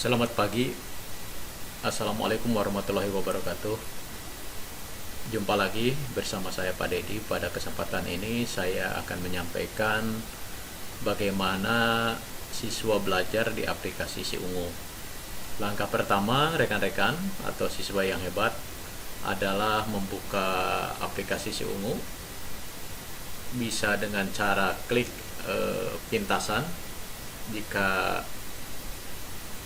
Selamat pagi, Assalamualaikum warahmatullahi wabarakatuh. Jumpa lagi bersama saya Pak Dedi. Pada kesempatan ini saya akan menyampaikan bagaimana siswa belajar di aplikasi Si Ungu. Langkah pertama rekan-rekan atau siswa yang hebat adalah membuka aplikasi Si Ungu. Bisa dengan cara klik pintasan. Jika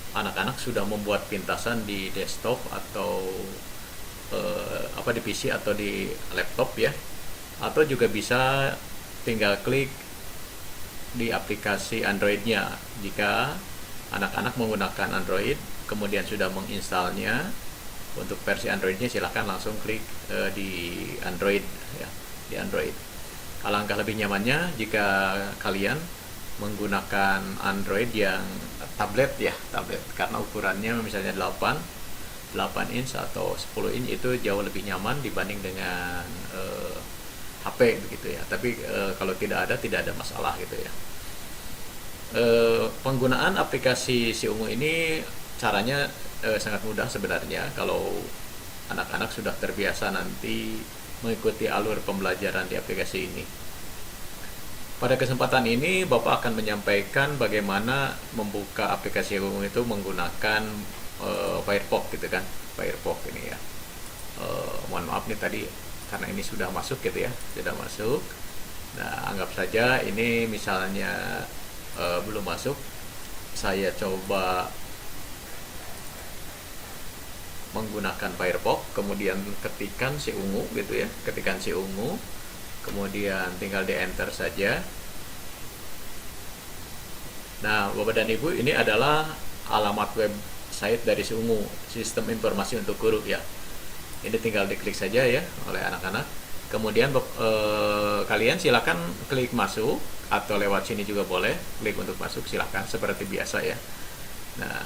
anak-anak sudah membuat pintasan di desktop atau di PC atau di laptop ya, atau juga bisa tinggal klik di aplikasi Android-nya. Jika anak-anak menggunakan Android kemudian sudah menginstalnya, untuk versi Android-nya silahkan langsung klik di Android ya, di Android. Alangkah lebih nyamannya jika kalian menggunakan Android yang tablet ya, tablet, karena ukurannya misalnya 8 inch atau 10 inch itu jauh lebih nyaman dibanding dengan HP begitu ya. Tapi kalau tidak ada masalah gitu ya. Penggunaan aplikasi Si Ungu ini caranya sangat mudah sebenarnya kalau anak-anak sudah terbiasa nanti mengikuti alur pembelajaran di aplikasi ini. Pada kesempatan ini Bapak akan menyampaikan bagaimana membuka aplikasi Ungu itu menggunakan Firefox gitu kan, Firefox ini ya. Mohon maaf nih tadi karena ini sudah masuk gitu ya, sudah masuk. Nah, anggap saja ini misalnya belum masuk. Saya coba menggunakan Firefox, kemudian ketikan Si Ungu gitu ya, ketikan Si Ungu, kemudian tinggal di enter saja. Nah, Bapak dan Ibu, ini adalah alamat website dari Si Ungu, Sistem Informasi untuk Guru ya. Ini tinggal diklik saja ya oleh anak-anak. Kemudian kalian silakan klik masuk atau lewat sini juga boleh, klik untuk masuk silakan seperti biasa ya. Nah,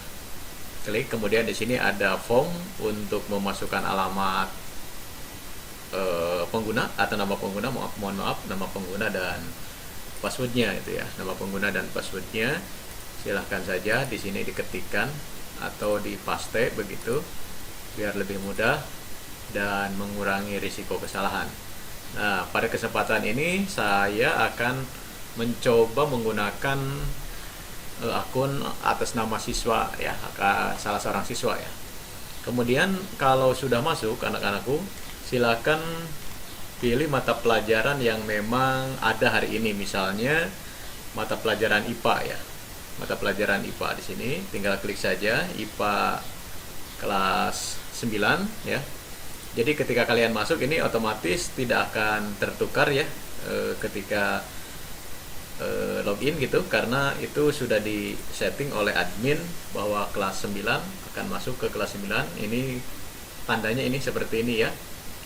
klik, kemudian di sini ada form untuk memasukkan alamat pengguna atau nama pengguna, mohon maaf, nama pengguna dan passwordnya itu ya, nama pengguna dan passwordnya. Silahkan saja di sini diketikkan atau di paste begitu biar lebih mudah dan mengurangi risiko kesalahan. Nah, pada kesempatan ini saya akan mencoba menggunakan akun atas nama siswa ya, salah seorang siswa ya. Kemudian kalau sudah masuk anak-anakku, silakan pilih mata pelajaran yang memang ada hari ini, misalnya mata pelajaran IPA ya. Mata pelajaran IPA di sini tinggal klik saja IPA kelas 9 ya. Jadi ketika kalian masuk ini otomatis tidak akan tertukar ya ketika login gitu, karena itu sudah di setting oleh admin bahwa kelas 9 akan masuk ke kelas 9. Ini tandanya ini seperti ini ya.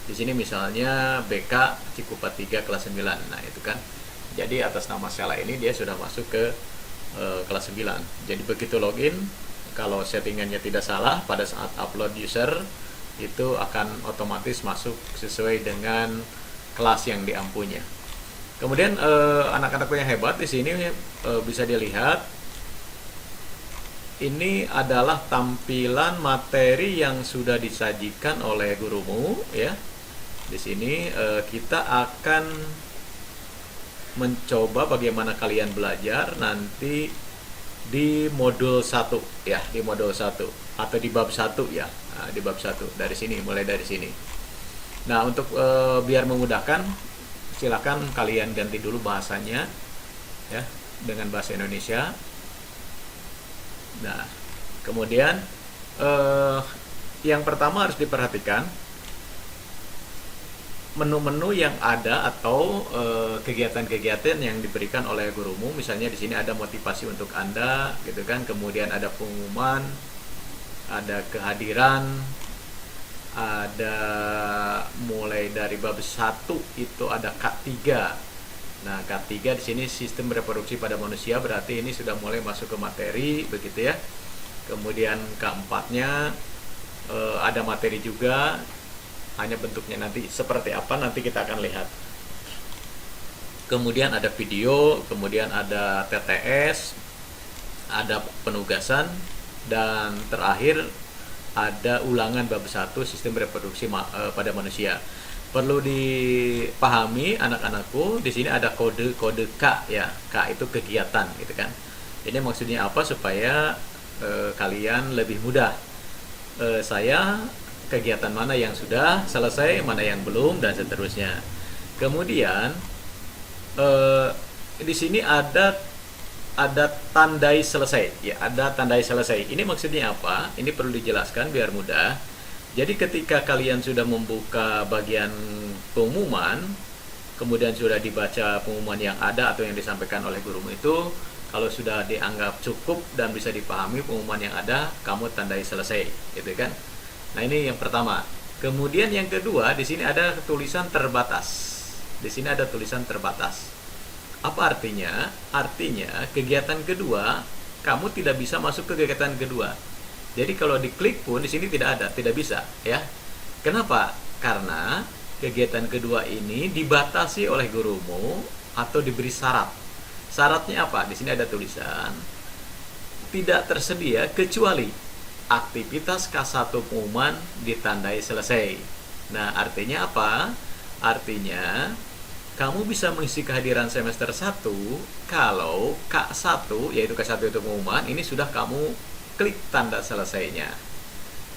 Di sini misalnya BK Cikupa 3 kelas 9. Nah, itu kan. Jadi atas nama Sela ini dia sudah masuk ke kelas 9. Jadi begitu login, kalau settingannya tidak salah pada saat upload user itu akan otomatis masuk sesuai dengan kelas yang diampunya. Kemudian anak-anakku yang hebat di sini bisa dilihat ini adalah tampilan materi yang sudah disajikan oleh gurumu ya. Di sini kita akan mencoba bagaimana kalian belajar nanti di modul 1 ya, di modul 1 atau di bab 1 ya. Nah, di bab 1 dari sini, mulai dari sini. Nah, untuk biar memudahkan silakan kalian ganti dulu bahasanya ya dengan bahasa Indonesia. Nah, kemudian yang pertama harus diperhatikan menu-menu yang ada atau kegiatan-kegiatan yang diberikan oleh gurumu. Misalnya di sini ada motivasi untuk Anda gitu kan, kemudian ada pengumuman, ada kehadiran, ada mulai dari bab 1 itu ada K3. Nah, K3 di sini sistem reproduksi pada manusia, berarti ini sudah mulai masuk ke materi begitu ya. Kemudian keempatnya ada materi juga, hanya bentuknya nanti seperti apa nanti kita akan lihat. Kemudian ada video, kemudian ada TTS, ada penugasan, dan terakhir ada ulangan bab 1 sistem reproduksi pada manusia. Perlu dipahami anak-anakku, di sini ada kode K ya. K itu kegiatan gitu kan. Ini maksudnya apa supaya kalian lebih mudah. Saya kegiatan mana yang sudah selesai, mana yang belum, dan seterusnya. Kemudian di sini ada tandai selesai ya, ada tandai selesai. Ini maksudnya apa? Ini perlu dijelaskan biar mudah. Jadi ketika kalian sudah membuka bagian pengumuman, kemudian sudah dibaca pengumuman yang ada atau yang disampaikan oleh gurumu itu, kalau sudah dianggap cukup dan bisa dipahami pengumuman yang ada, kamu tandai selesai, gitu kan? Nah, ini yang pertama. Kemudian yang kedua, di sini ada tulisan terbatas. Di sini ada tulisan terbatas. Apa artinya? Artinya kegiatan kedua kamu tidak bisa masuk ke kegiatan kedua. Jadi kalau diklik pun di sini tidak ada, tidak bisa ya. Kenapa? Karena kegiatan kedua ini dibatasi oleh gurumu atau diberi syarat. Syaratnya apa? Di sini ada tulisan tidak tersedia kecuali aktivitas K1 pengumuman ditandai selesai. Nah, artinya apa? Artinya kamu bisa mengisi kehadiran semester 1 kalau K1, yaitu K1 itu pengumuman, ini sudah kamu klik tanda selesainya.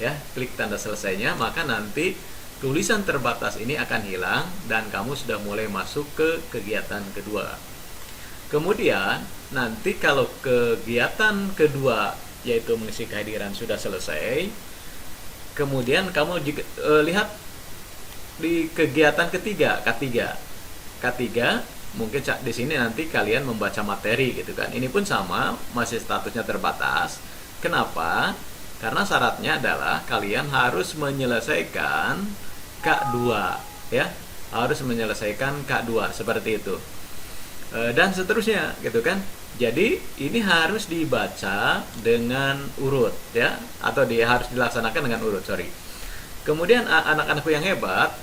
Ya, klik tanda selesainya, maka nanti tulisan terbatas ini akan hilang dan kamu sudah mulai masuk ke kegiatan kedua. Kemudian, nanti kalau kegiatan kedua yaitu mengisi kehadiran sudah selesai, kemudian kamu lihat di kegiatan ketiga, K3. K3 mungkin di sini nanti kalian membaca materi gitu kan. Ini pun sama, masih statusnya terbatas. Kenapa? Karena syaratnya adalah kalian harus menyelesaikan K2 ya. Harus menyelesaikan K2 seperti itu. Dan seterusnya gitu kan. Jadi ini harus dibaca dengan urut ya, atau harus dilaksanakan dengan urut, sorry. Kemudian anak-anakku yang hebat,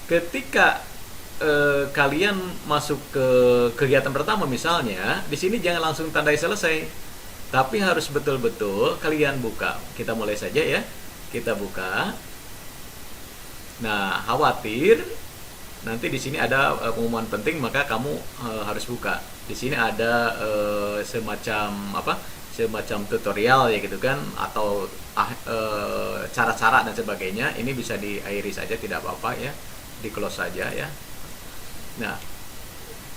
ketika kalian masuk ke kegiatan pertama misalnya, di sini jangan langsung tandai selesai, tapi harus betul-betul kalian buka. Kita mulai saja ya, kita buka. Nah, khawatir nanti di sini ada pengumuman penting, maka kamu harus buka. Di sini ada semacam apa? Semacam tutorial ya gitu kan, atau cara-cara dan sebagainya. Ini bisa diakhiri saja, tidak apa-apa ya, di close saja ya. Nah,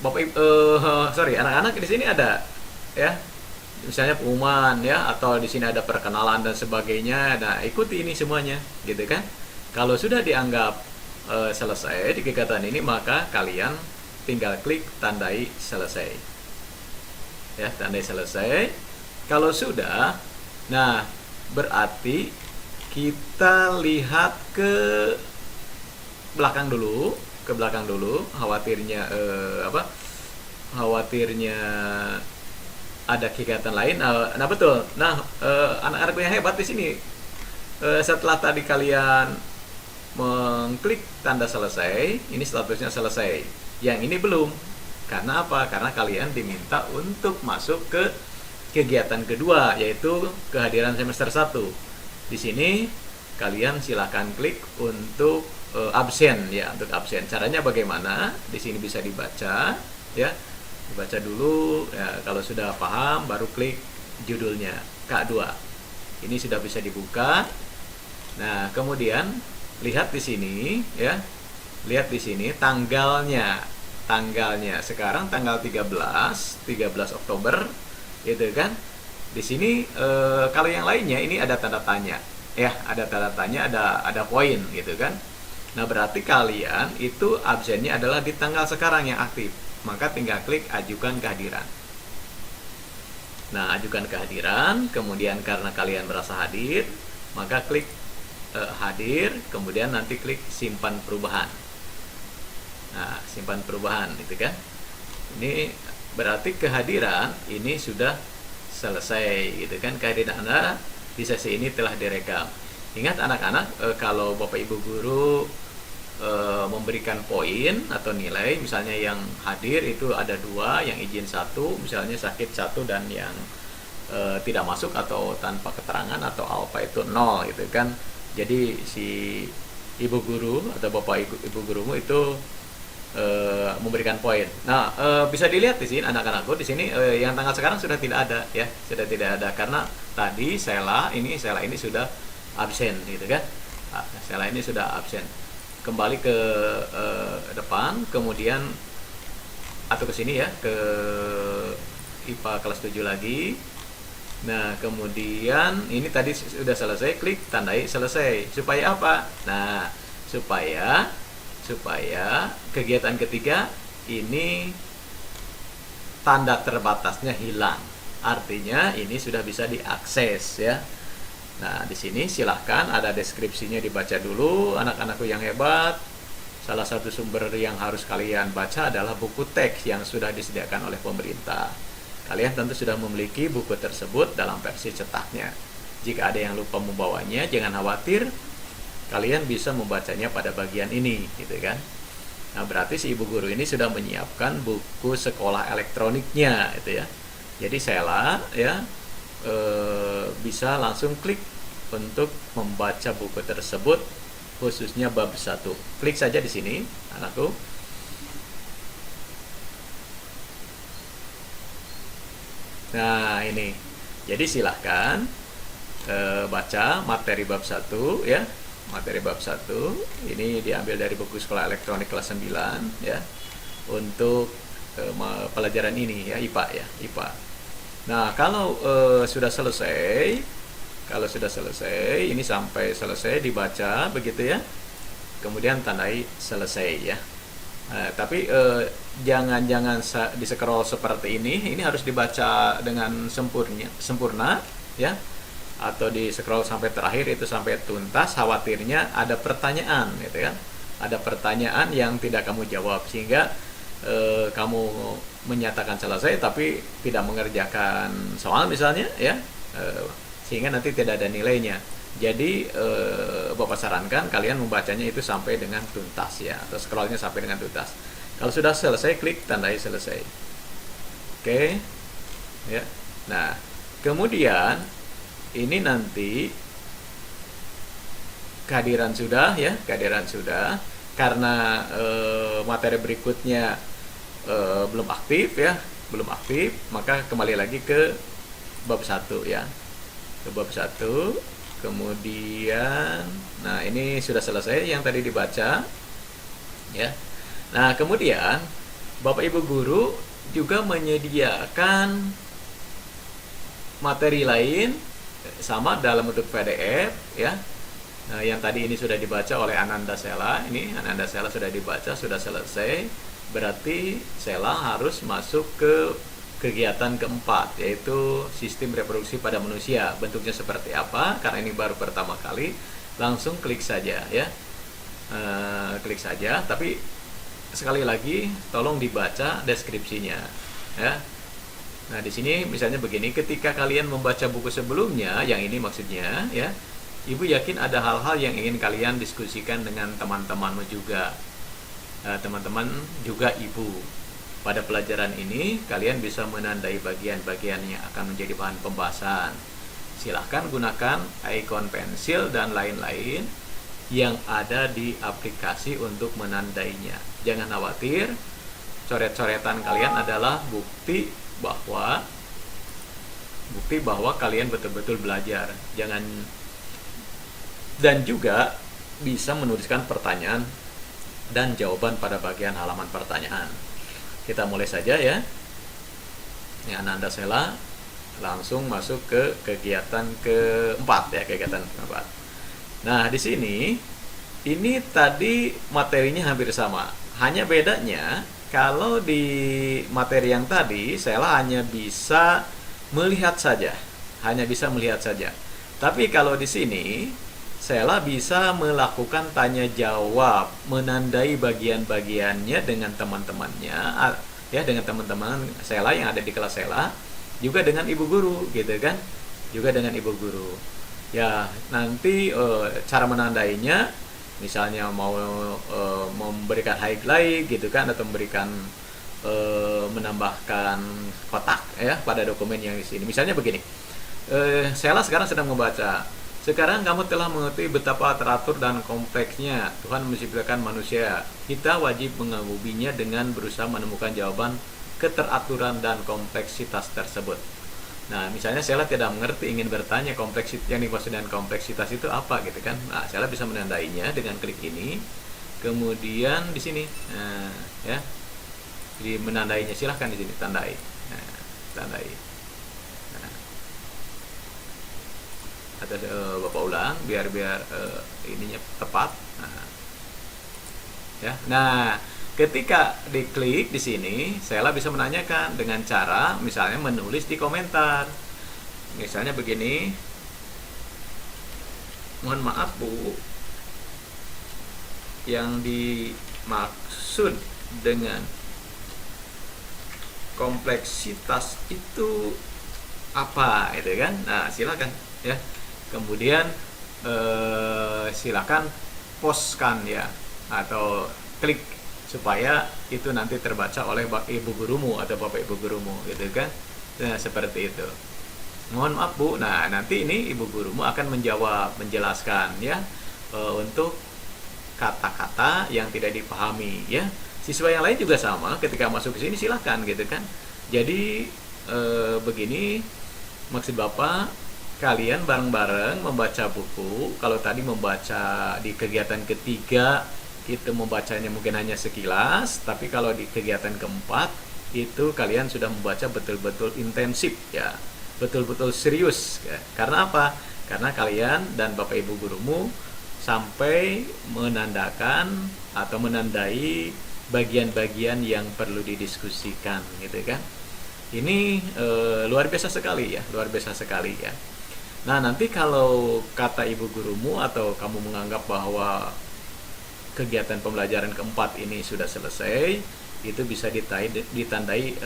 anak-anak di sini ada ya, misalnya pengumuman ya, atau di sini ada perkenalan dan sebagainya. Nah, ikuti ini semuanya, gitu kan? Kalau sudah dianggap selesai di kegiatan ini, maka kalian tinggal klik tandai selesai. Ya, tandai selesai. Kalau sudah, nah berarti kita lihat ke belakang dulu. Ke belakang dulu, khawatirnya khawatirnya ada kegiatan lain. Nah betul. Nah, anak-anak yang hebat di sini, setelah tadi kalian mengklik tanda selesai, ini statusnya selesai. Yang ini belum. Karena apa? Karena kalian diminta untuk masuk ke kegiatan kedua, yaitu kehadiran semester 1. Di sini kalian silahkan klik untuk absen ya, untuk absen. Caranya bagaimana? Di sini bisa dibaca ya. Dibaca dulu ya, kalau sudah paham baru klik judulnya K2. Ini sudah bisa dibuka. Nah, kemudian lihat di sini ya. Lihat di sini tanggalnya. Tanggalnya sekarang tanggal 13 Oktober gitu kan. Di sini kalau yang lainnya ini ada tanda tanya. Ya, ada tanda tanya, ada poin gitu kan. Nah, berarti kalian itu absennya adalah di tanggal sekarang yang aktif. Maka tinggal klik ajukan kehadiran. Nah, ajukan kehadiran, kemudian karena kalian merasa hadir, maka klik hadir, kemudian nanti klik simpan perubahan. Nah, simpan perubahan gitu kan. Ini berarti kehadiran ini sudah selesai gitu kan. Kehadiran Anda di sesi ini telah direkam. Ingat anak-anak, kalau Bapak Ibu guru memberikan poin atau nilai, misalnya yang hadir itu ada 2, yang izin 1, misalnya sakit 1, dan yang tidak masuk atau tanpa keterangan atau alfa itu 0 gitu kan. Jadi si ibu guru atau bapak ibu gurumu itu memberikan poin. Nah, bisa dilihat di sini anak-anakku di sini yang tanggal sekarang sudah tidak ada ya, sudah tidak ada karena tadi Sela ini sudah absen gitu kan. Sela ini sudah absen. Kembali ke depan, kemudian atau ke sini ya, ke IPA kelas 7 lagi. Nah, kemudian ini tadi sudah selesai, klik tandai selesai. Supaya apa? Nah, supaya kegiatan ketiga ini tanda terbatasnya hilang. Artinya ini sudah bisa diakses ya. Nah, di sini silahkan ada deskripsinya dibaca dulu anak-anakku yang hebat. Salah satu sumber yang harus kalian baca adalah buku teks yang sudah disediakan oleh pemerintah. Kalian tentu sudah memiliki buku tersebut dalam versi cetaknya. Jika ada yang lupa membawanya, jangan khawatir. Kalian bisa membacanya pada bagian ini, gitu kan? Nah, berarti si ibu guru ini sudah menyiapkan buku sekolah elektroniknya, itu ya. Jadi Sela ya bisa langsung klik untuk membaca buku tersebut, khususnya bab 1. Klik saja di sini, anakku. Nah, ini. Jadi silahkan baca materi bab 1 ya. Materi bab 1 ini diambil dari buku sekolah elektronik kelas 9 ya. Untuk pelajaran ini ya, IPA ya, IPA. Nah, kalau sudah selesai, ini sampai selesai dibaca begitu ya. Kemudian tandai selesai ya. Tapi jangan di scroll seperti ini harus dibaca dengan sempurna ya. Atau di scroll sampai terakhir itu sampai tuntas, khawatirnya ada pertanyaan gitu kan. Ada pertanyaan yang tidak kamu jawab sehingga kamu menyatakan selesai tapi tidak mengerjakan soal misalnya ya, sehingga nanti tidak ada nilainya. Jadi Bapak sarankan kalian membacanya itu sampai dengan tuntas ya, atau scrollnya sampai dengan tuntas. Kalau sudah selesai, klik tandai selesai. Oke ya. Nah, kemudian ini nanti kehadiran sudah ya, karena materi berikutnya belum aktif ya, maka kembali lagi ke bab 1 ya, ke bab 1. Kemudian nah ini sudah selesai yang tadi dibaca ya. Nah, kemudian Bapak Ibu guru juga menyediakan materi lain sama dalam bentuk PDF ya. Nah, yang tadi ini sudah dibaca oleh Ananda Sela. Ini Ananda Sela sudah dibaca, sudah selesai. Berarti Sela harus masuk ke kegiatan keempat, yaitu sistem reproduksi pada manusia. Bentuknya seperti apa? Karena ini baru pertama kali, langsung klik saja ya. Klik saja, tapi sekali lagi tolong dibaca deskripsinya ya. Nah, di sini misalnya begini, ketika kalian membaca buku sebelumnya, yang ini maksudnya ya, Ibu yakin ada hal-hal yang ingin kalian diskusikan dengan teman-temanmu juga. Teman-teman juga Ibu. Pada pelajaran ini, kalian bisa menandai bagian-bagian yang akan menjadi bahan pembahasan. Silahkan gunakan ikon pensil dan lain-lain yang ada di aplikasi untuk menandainya. Jangan khawatir, coret-coretan kalian adalah bukti bahwa kalian betul-betul belajar. Dan juga bisa menuliskan pertanyaan dan jawaban pada bagian halaman pertanyaan. Kita mulai saja ya. Ini Ananda Sela langsung masuk ke kegiatan keempat ya, kegiatan keempat. Nah, di sini ini tadi materinya hampir sama. Hanya bedanya kalau di materi yang tadi Sela hanya bisa melihat saja, Tapi kalau di sini Sela bisa melakukan tanya jawab, menandai bagian-bagiannya dengan teman-temannya, ya, dengan teman-teman Sela yang ada di kelas Sela, juga dengan ibu guru, gitu kan? Juga dengan ibu guru. Ya, nanti cara menandainya, misalnya mau memberikan highlight, gitu kan, atau memberikan menambahkan kotak ya pada dokumen yang di sini. Misalnya begini, Sheila sekarang sedang membaca. Sekarang kamu telah mengetahui betapa teratur dan kompleksnya Tuhan menciptakan manusia. Kita wajib mengaguminya dengan berusaha menemukan jawaban keteraturan dan kompleksitas tersebut. Nah, misalnya Sheila tidak mengerti, ingin bertanya kompleksitas yang dimaksud dengan kompleksitas itu apa gitu kan. Nah, Sheila bisa menandainya dengan klik ini. Kemudian di sini, ya, jadi menandainya silahkan di sini tandai, tandai. Nah, atau Bapak ulang biar ininya tepat. Ya, nah ketika diklik di sini, Sheila bisa menanyakan dengan cara misalnya menulis di komentar. Misalnya begini, mohon maaf Bu, yang dimaksud dengan kompleksitas itu apa, itu kan? Nah, silakan ya. Kemudian silakan postkan ya, atau klik supaya itu nanti terbaca oleh ibu gurumu atau bapak ibu gurumu gitu kan. Nah, seperti itu. Mohon maaf Bu, nah nanti ini ibu gurumu akan menjelaskan ya untuk kata-kata yang tidak dipahami ya. Siswa yang lain juga sama, ketika masuk ke sini silahkan gitu kan. Jadi begini maksud Bapak, kalian bareng-bareng membaca buku. Kalau tadi membaca di kegiatan ketiga itu membacanya mungkin hanya sekilas, tapi kalau di kegiatan keempat itu kalian sudah membaca betul-betul intensif ya, betul-betul serius ya. Karena apa? Karena kalian dan bapak ibu gurumu sampai menandakan atau menandai bagian-bagian yang perlu didiskusikan gitu kan. Ini luar biasa sekali ya, luar biasa sekali ya. Nah, nanti kalau kata ibu gurumu atau kamu menganggap bahwa kegiatan pembelajaran keempat ini sudah selesai, itu bisa ditandai,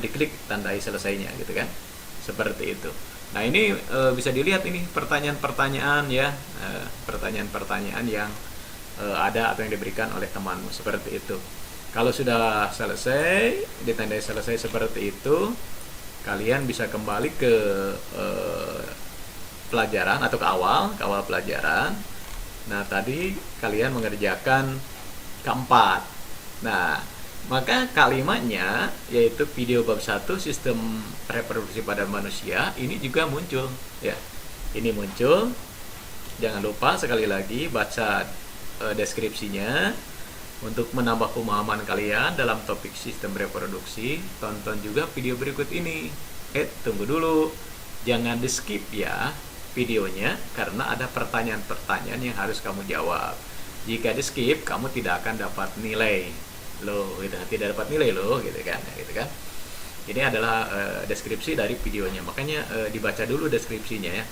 diklik tandai selesainya gitu kan, seperti itu. Nah, ini bisa dilihat ini pertanyaan-pertanyaan ya, pertanyaan-pertanyaan yang ada atau yang diberikan oleh temanmu seperti itu. Kalau sudah selesai, ditandai selesai seperti itu, kalian bisa kembali ke pelajaran atau ke awal pelajaran. Nah, tadi kalian mengerjakan keempat. Nah, maka kalimatnya yaitu video bab 1 sistem reproduksi pada manusia ini juga muncul ya. Ini muncul. Jangan lupa sekali lagi baca deskripsinya untuk menambah pemahaman kalian dalam topik sistem reproduksi. Tonton juga video berikut ini. Tunggu dulu. Jangan di-skip ya videonya, karena ada pertanyaan-pertanyaan yang harus kamu jawab. Jika di skip, kamu tidak akan dapat nilai loh, gitu. Tidak dapat nilai loh, gitu kan. Ini adalah deskripsi dari videonya, makanya dibaca dulu deskripsinya ya,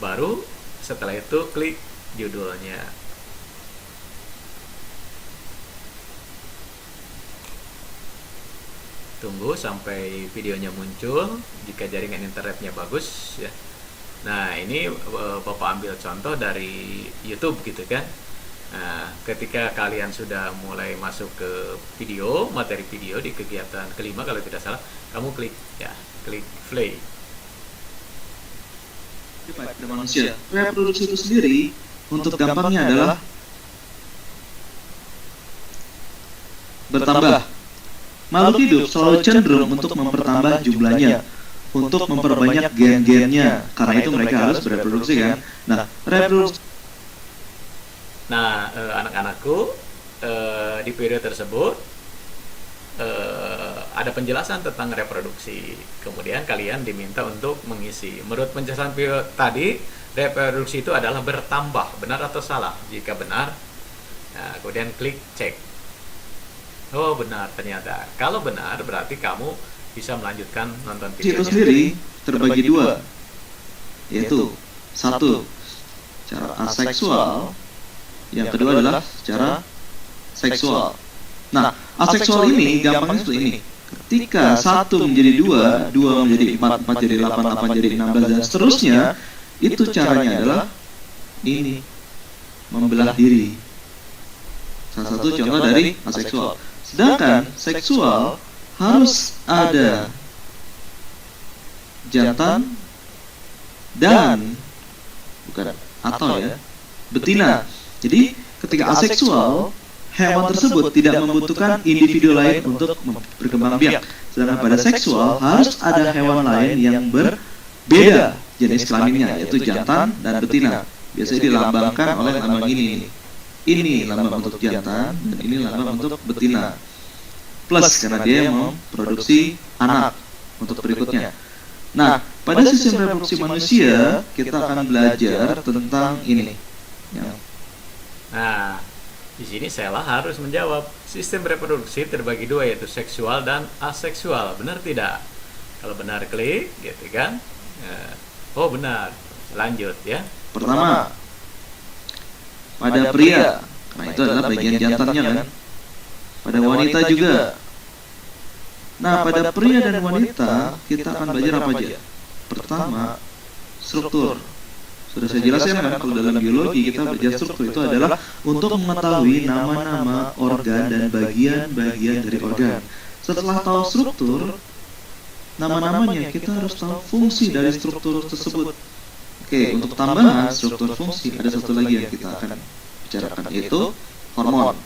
baru setelah itu klik judulnya. Tunggu sampai videonya muncul jika jaringan internetnya bagus ya. Nah, ini Bapak ambil contoh dari YouTube gitu kan. Nah, ketika kalian sudah mulai masuk ke video, materi video di kegiatan kelima kalau tidak salah, kamu klik ya, klik play. Pada manusia, reproduksi itu sendiri untuk gampangnya adalah bertambah. Makhluk hidup selalu cenderung untuk mempertambah jumlahnya, untuk memperbanyak gen-gennya, karena itu mereka harus bereproduksi kan. Nah, reproduksi. Nah, anak-anakku, di video tersebut ada penjelasan tentang reproduksi. Kemudian kalian diminta untuk mengisi. Menurut penjelasan video tadi, reproduksi itu adalah bertambah, benar atau salah? Jika benar, nah, kemudian klik cek. Oh, benar ternyata. Kalau benar, berarti kamu bisa melanjutkan nonton videonya. Itu sendiri terbagi dua, yaitu satu secara aseksual, yang kedua adalah secara seksual. Nah, aseksual ini gampangnya seperti ini. Ketika 1 menjadi 2, 2 menjadi 4, 4 jadi 8, 8 jadi 16 dan seterusnya, itu caranya adalah ini, membelah diri. Salah satu contoh dari aseksual. Sedangkan seksual harus ada jantan dan bukan atau ya betina. Jadi ketika aseksual, hewan tersebut tidak membutuhkan individu lain untuk berkembang biak. Sedangkan pada seksual harus ada hewan lain yang berbeda jenis kelaminnya, yaitu jantan dan betina. Biasanya dilambangkan oleh lambang ini. Ini lambang untuk jantan dan ini lambang untuk betina. Plus karena dia memproduksi anak untuk berikutnya. Nah, pada sistem reproduksi manusia kita akan belajar tentang ini. Nah, di sini Sheila harus menjawab, sistem reproduksi terbagi dua, yaitu seksual dan aseksual. Benar tidak? Kalau benar klik, gitu kan? Oh benar. Lanjut ya. Pertama, pada pria, karena itu adalah bagian jantannya kan. Pada wanita juga. Nah, pada pria dan wanita kita akan belajar apa aja? Pertama, struktur. Sudah saya jelaskan kan, kalau dalam biologi kita belajar struktur itu adalah untuk mengetahui nama-nama organ dan bagian-bagian dari organ. Setelah tahu struktur, nama-namanya kita harus tahu fungsi dari struktur tersebut. Oke, untuk tambahan struktur fungsi ada satu lagi yang kita akan bicarakan, yaitu hormon.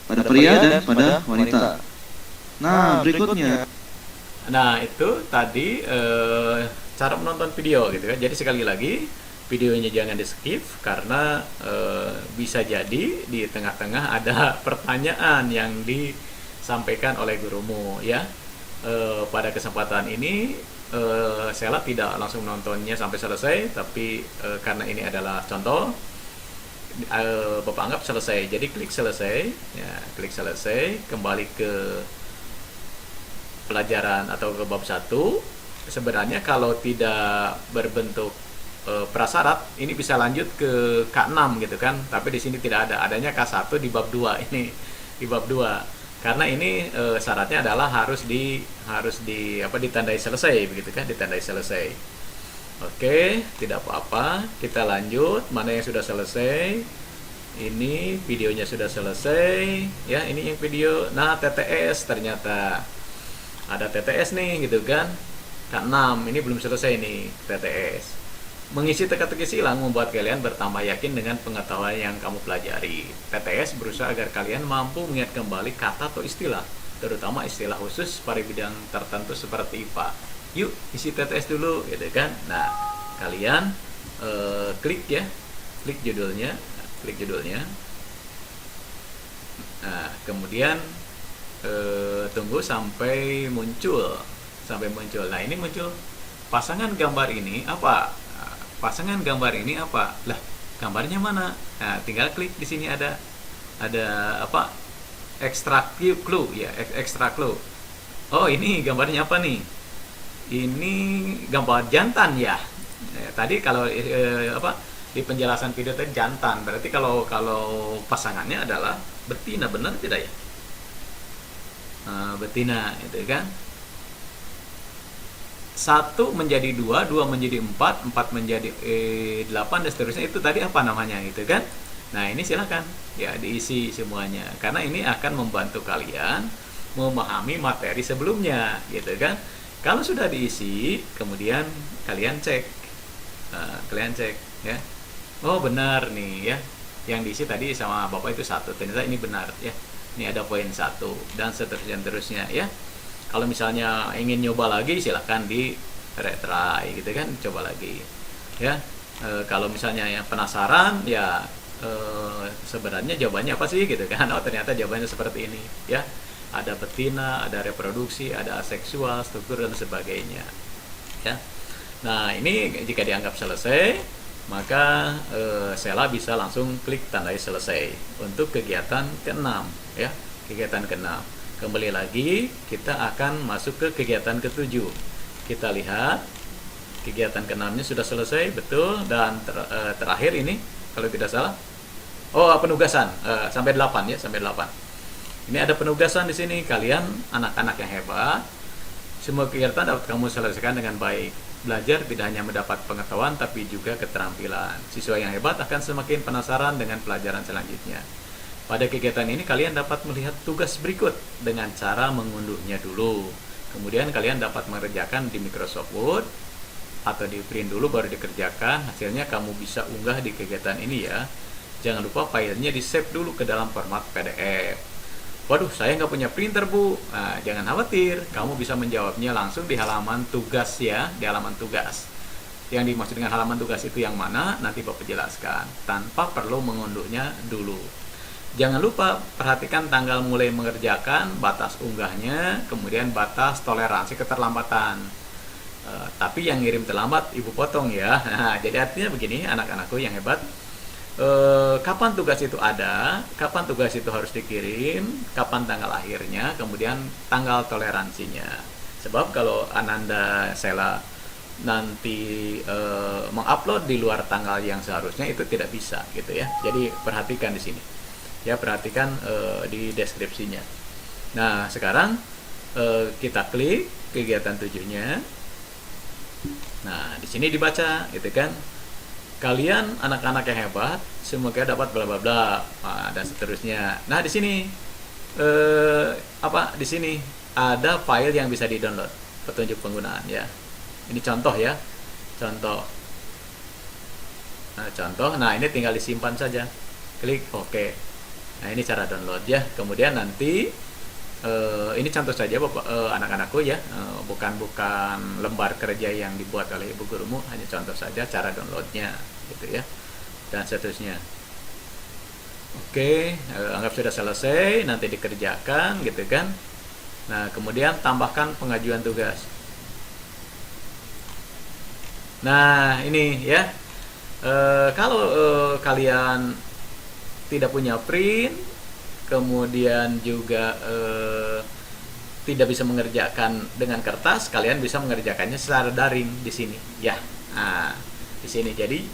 Pada pria dan pada wanita. Nah, berikutnya. Nah, itu tadi cara menonton video gitu kan. Jadi sekali lagi videonya jangan di-skip karena bisa jadi di tengah-tengah ada pertanyaan yang disampaikan oleh gurumu ya. Pada kesempatan ini Sheila tidak langsung menontonnya sampai selesai, tapi karena ini adalah contoh, Bapak anggap selesai. Jadi klik selesai, ya, klik selesai, kembali ke pelajaran atau ke bab 1. Sebenarnya kalau tidak berbentuk prasyarat, ini bisa lanjut ke K6 gitu kan. Tapi di sini tidak ada, adanya K1 di bab 2 ini, di bab 2. Karena ini syaratnya adalah harus ditandai selesai begitu kan, ditandai selesai. Oke, tidak apa-apa. Kita lanjut. Mana yang sudah selesai? Ini videonya sudah selesai. Ya, ini yang video. Nah, TTS ternyata ada TTS nih gitu kan. K6 ini belum selesai nih TTS. Mengisi teka-teki silang membuat kalian bertambah yakin dengan pengetahuan yang kamu pelajari. TTS berusaha agar kalian mampu mengingat kembali kata atau istilah, terutama istilah khusus pada bidang tertentu seperti IPA. Yuk isi TTS dulu gitu kan. Nah, kalian klik ya, klik judulnya. Nah, kemudian tunggu sampai muncul. Nah, ini muncul pasangan gambar ini apa? Pasangan gambar ini apa? Lah, gambarnya mana? Nah, tinggal klik di sini ada apa? Extra clue ya, extra clue. Oh, ini gambarnya apa nih? Ini gambar jantan ya. Tadi kalau di penjelasan video tadi jantan, berarti kalau pasangannya adalah betina, benar tidak ya? Betina itu kan. 1 menjadi 2, 2 menjadi 4, 4 menjadi 8 dan seterusnya. Itu tadi apa namanya gitu kan. Nah, ini silakan ya diisi semuanya, karena ini akan membantu kalian memahami materi sebelumnya gitu kan. Kalau sudah diisi, kemudian kalian cek ya. Oh, benar nih ya, yang diisi tadi sama Bapak itu 1, ternyata ini benar ya. Ini ada poin 1 dan seterusnya ya. Kalau misalnya ingin nyoba lagi, silahkan di retry gitu kan, coba lagi ya. Kalau misalnya yang penasaran ya, sebenarnya jawabannya apa sih gitu kan. Oh, ternyata jawabannya seperti ini ya. Ada betina, ada reproduksi, ada aseksual, struktur dan sebagainya ya. Nah, ini jika dianggap selesai, maka Sheila bisa langsung klik tandai selesai untuk kegiatan ke-6 ya. Kegiatan ke-6. Kembali lagi, kita akan masuk ke kegiatan ke-7. Kita lihat kegiatan ke-6-nya sudah selesai, betul. Dan terakhir ini, kalau tidak salah, penugasan sampai 8 ya, sampai 8. Ini ada penugasan di sini. Kalian anak-anak yang hebat, semua kegiatan dapat kamu selesaikan dengan baik. Belajar tidak hanya mendapat pengetahuan, tapi juga keterampilan. Siswa yang hebat akan semakin penasaran dengan pelajaran selanjutnya. Pada kegiatan ini kalian dapat melihat tugas berikut dengan cara mengunduhnya dulu. Kemudian kalian dapat mengerjakan di Microsoft Word atau di print dulu baru dikerjakan. Hasilnya kamu bisa unggah di kegiatan ini ya. Jangan lupa filenya di save dulu ke dalam format PDF. Waduh, saya nggak punya printer Bu. Nah, jangan khawatir, kamu bisa menjawabnya langsung di halaman tugas ya, di halaman tugas. Yang dimaksud dengan halaman tugas itu yang mana? Nanti Bapak jelaskan, tanpa perlu mengunduhnya dulu. Jangan lupa perhatikan tanggal mulai mengerjakan, batas unggahnya, kemudian batas toleransi keterlambatan. Tapi yang ngirim terlambat Ibu potong ya. Nah, jadi artinya begini, anak-anakku yang hebat. Kapan tugas itu ada, kapan tugas itu harus dikirim, kapan tanggal akhirnya, kemudian tanggal toleransinya. Sebab kalau Ananda Sela nanti mengupload di luar tanggal yang seharusnya itu tidak bisa gitu ya. Jadi perhatikan di sini. Ya, perhatikan di deskripsinya. Nah, sekarang kita klik kegiatan 7-nya. Nah, di sini dibaca gitu kan. Kalian anak-anak yang hebat, semoga dapat bla bla bla. Nah, dan seterusnya. Nah, di sini di sini ada file yang bisa di-download, petunjuk penggunaan ya. Ini contoh ya. Contoh. Nah, ini tinggal disimpan saja. Klik OK. Nah, ini cara download ya. Kemudian nanti ini contoh saja Bapak anak-anakku ya, bukan lembar kerja yang dibuat oleh ibu gurumu, hanya contoh saja cara downloadnya gitu ya, dan seterusnya. Oke, anggap sudah selesai, nanti dikerjakan gitu kan. Nah, kemudian tambahkan pengajuan tugas. Nah, ini ya, kalau kalian tidak punya print, kemudian juga tidak bisa mengerjakan dengan kertas, kalian bisa mengerjakannya secara daring di sini ya. Nah, di sini jadi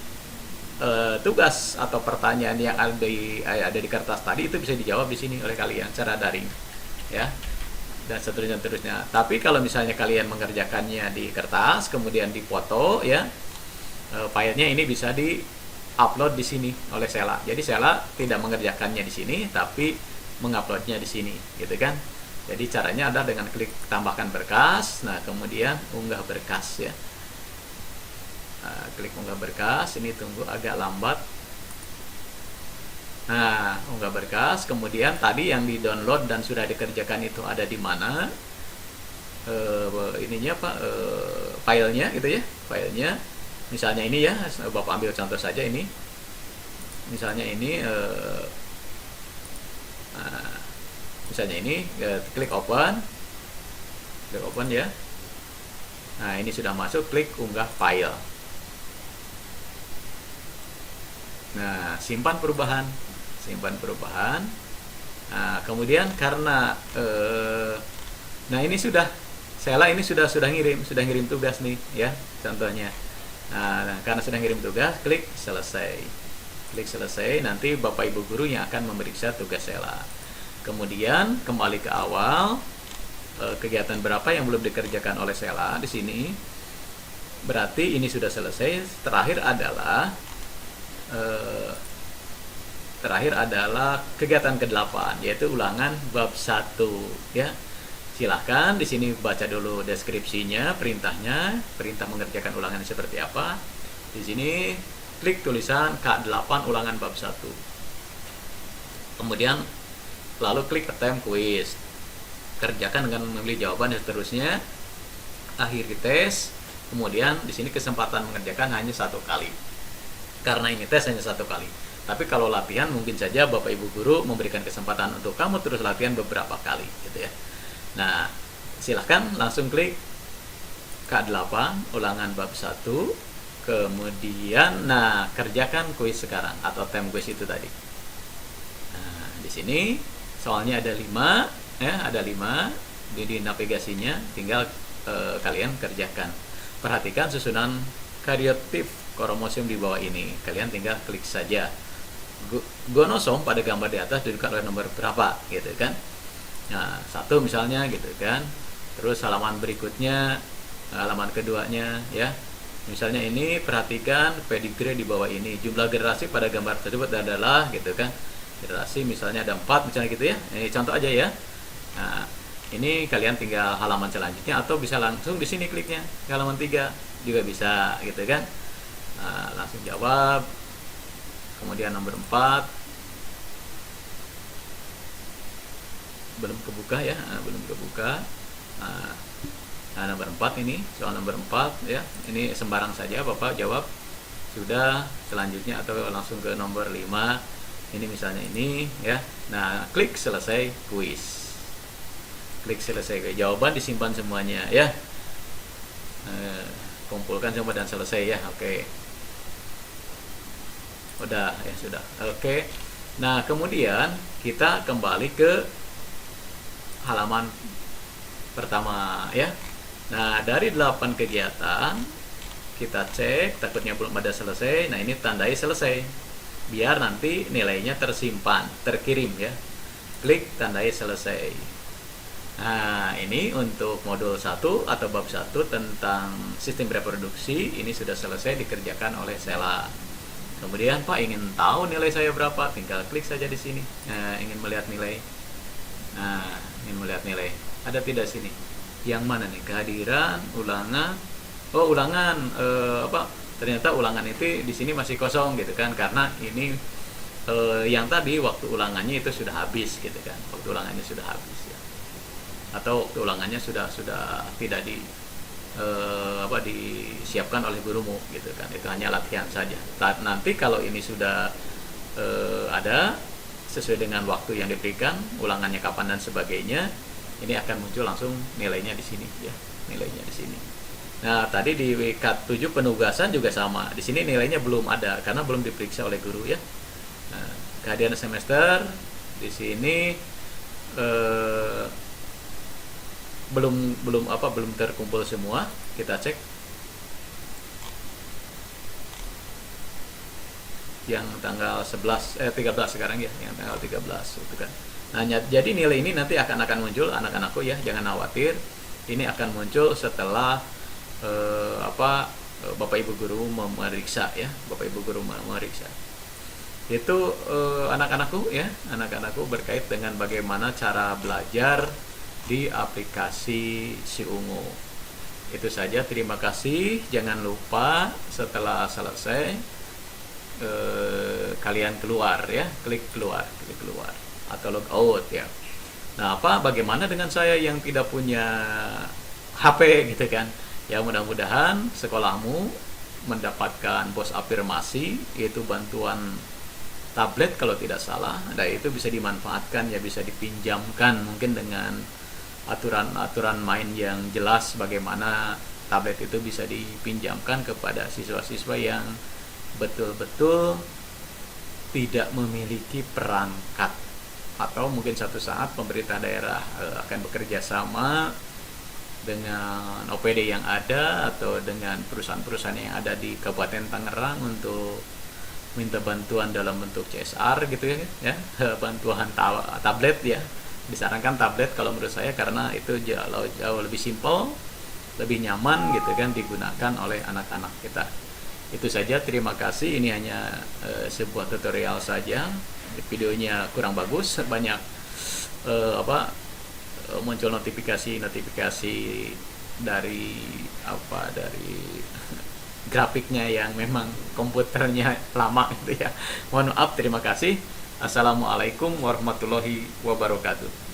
tugas atau pertanyaan yang ada di kertas tadi itu bisa dijawab di sini oleh kalian secara daring ya, dan seterusnya. Tapi kalau misalnya kalian mengerjakannya di kertas kemudian dipoto ya, filenya ini bisa di upload di sini oleh Sela. Jadi Sela tidak mengerjakannya di sini, tapi menguploadnya di sini, gitu kan? Jadi caranya ada dengan klik tambahkan berkas. Nah, kemudian unggah berkas ya. Nah, klik unggah berkas. Ini tunggu agak lambat. Nah, unggah berkas. Kemudian tadi yang di download dan sudah dikerjakan itu ada di mana? Ininya apa? Filenya, gitu ya? Filenya. Misalnya ini ya, Bapak ambil contoh saja ini. Misalnya ini, misalnya ini, klik open ya. Nah, ini sudah masuk, klik unggah file. Nah, simpan perubahan. Nah, kemudian karena, nah ini sudah, Sela ini sudah ngirim tugas nih ya, contohnya. Nah, karena sudah ngirim tugas, klik selesai. Nanti Bapak Ibu guru yang akan memeriksa tugas Sela. Kemudian kembali ke awal, kegiatan berapa yang belum dikerjakan oleh Sela di sini. Berarti ini sudah selesai. Terakhir adalah kegiatan ke-8, yaitu ulangan bab 1 ya. Silahkan di sini baca dulu deskripsinya, perintah mengerjakan ulangan seperti apa. Di sini klik tulisan K8 ulangan bab 1. Kemudian lalu klik attempt quiz. Kerjakan dengan memilih jawaban dan seterusnya. Akhiri tes. Kemudian di sini kesempatan mengerjakan hanya 1 kali. Karena ini tes hanya 1 kali. Tapi kalau latihan mungkin saja Bapak Ibu guru memberikan kesempatan untuk kamu terus latihan beberapa kali gitu ya. Nah, silahkan langsung klik K8 ulangan bab 1. Kemudian kerjakan kuis sekarang atau tem kuis itu tadi. Nah, di sini soalnya ada 5 ya, ada 5 di navigasinya, tinggal kalian kerjakan. Perhatikan susunan karyotif kromosom di bawah ini. Kalian tinggal klik saja. Gonosom pada gambar di atas ditentukan oleh nomor berapa gitu kan. Nah, 1 misalnya gitu kan. Terus halaman berikutnya, halaman keduanya ya. Misalnya ini perhatikan pedigree di bawah ini. Jumlah generasi pada gambar tersebut adalah gitu kan. iterasi misalnya ada 4 misalnya gitu ya. Ini contoh aja ya. Nah, ini kalian tinggal halaman selanjutnya atau bisa langsung di sini kliknya halaman 3 juga bisa gitu kan. Nah, langsung jawab. Kemudian nomor 4 belum kebuka ya, belum kebuka. Nah, nomor 4 ini soal nomor 4 ya. Ini sembarang saja Bapak jawab sudah, selanjutnya atau langsung ke nomor 5. Ini misalnya ini ya. Nah, klik selesai kuis. Klik selesai kuis. Jawaban disimpan semuanya ya. Kumpulkan semua dan selesai ya. Oke. Udah ya, sudah. Oke. Nah, kemudian kita kembali ke halaman pertama ya. Nah, dari 8 kegiatan kita cek, takutnya belum ada selesai. Nah, ini tandai selesai biar nanti nilainya tersimpan, terkirim ya. Klik tandai selesai. Nah, ini untuk modul 1 atau bab 1 tentang sistem reproduksi ini sudah selesai dikerjakan oleh Sela. Kemudian Pak ingin tahu nilai saya berapa, tinggal klik saja di sini. Nah, ingin melihat nilai. Nah, ingin melihat nilai. Ada tidak sini? Yang mana nih? Kehadiran, ulangan. Oh, ulangan ternyata ulangan itu di sini masih kosong gitu kan, karena ini yang tadi waktu ulangannya itu sudah habis gitu kan. Waktu ulangannya sudah habis ya. Atau waktu ulangannya sudah tidak disiapkan oleh gurumu gitu kan. Itu hanya latihan saja. Nanti kalau ini sudah ada sesuai dengan waktu yang diberikan, ulangannya kapan dan sebagainya, ini akan muncul langsung nilainya di sini ya, nilainya di sini. Nah, tadi di WK 7 penugasan juga sama. Di sini nilainya belum ada karena belum diperiksa oleh guru ya. Nah, kehadiran semester di sini belum terkumpul semua. Kita cek yang tanggal 13 sekarang ya, yang tanggal 13 itu kan. Nah, jadi nilai ini nanti akan muncul anak-anakku ya, jangan khawatir. Ini akan muncul setelah Bapak Ibu guru memeriksa ya, Bapak Ibu guru memeriksa. Itu anak-anakku ya, anak-anakku berkait dengan bagaimana cara belajar di aplikasi Si Ungu. Itu saja, terima kasih. Jangan lupa setelah selesai kalian keluar ya, klik keluar atau log out ya. Nah, bagaimana dengan saya yang tidak punya HP gitu kan? Ya, mudah-mudahan sekolahmu mendapatkan pos afirmasi, yaitu bantuan tablet kalau tidak salah. Nah, itu bisa dimanfaatkan ya, bisa dipinjamkan mungkin dengan aturan main yang jelas bagaimana tablet itu bisa dipinjamkan kepada siswa-siswa yang betul-betul tidak memiliki perangkat, atau mungkin satu saat pemerintah daerah akan bekerja sama dengan OPD yang ada atau dengan perusahaan-perusahaan yang ada di Kabupaten Tangerang untuk minta bantuan dalam bentuk CSR gitu ya, bantuan tablet ya. Disarankan tablet kalau menurut saya, karena itu jauh lebih simpel, lebih nyaman gitu kan digunakan oleh anak-anak kita. Itu saja, terima kasih. Ini hanya sebuah tutorial saja. Videonya kurang bagus, banyak muncul notifikasi dari grafiknya yang memang komputernya lama gitu ya. Mohon maaf, terima kasih. Assalamualaikum warahmatullahi wabarakatuh.